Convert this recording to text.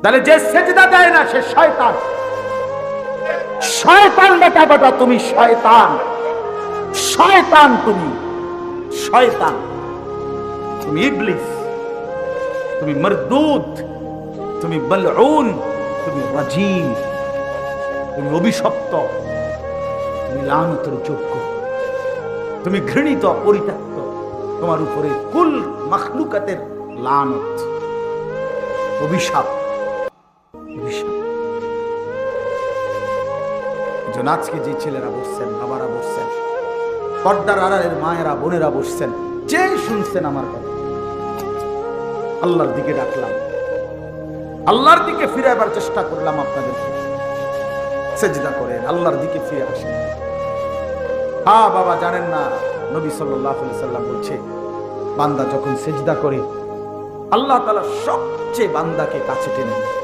তাহলে যে সেজদা দেয় না সে শয়তান। শয়তান বেটা বেটা, তুমি শয়তান, শয়তান, তুমি শয়তান, তুমি ইবলিস, তুমি মরদুদ, তুমি বলউন, তুমি রাজিম, তুমি অভিশপ্ত, তুমি লানতের যোগ্য, তুমি ঘৃণিত, পরিত্যক্ত, তোমার উপরে কুল মাখলুকাতের লানত, অভিশাপ, অভিশাপ। এজন্য আজকে যে ছেলেরা বসছেন, বাবারা বসছেন, পর্দার আড়ালের মায়েরা বোনেরা বসছেন, যে শুনছেন আমার কথা, আল্লাহর দিকে ডাকলাম, আল্লাহর দিকে ফিরাবার চেষ্টা করলাম আপনাদেরকে। সেজদা করেন, আল্লাহর দিকে ফিরে আসেন। হ্যাঁ বাবা, জানেন না নবী সাল্লাল্লাহু আলাইহি সাল্লাম বলছে, বান্দা যখন সেজদা করে আল্লাহ তাআলা সবচেয়ে বান্দাকে কাছে টেনে নেয়।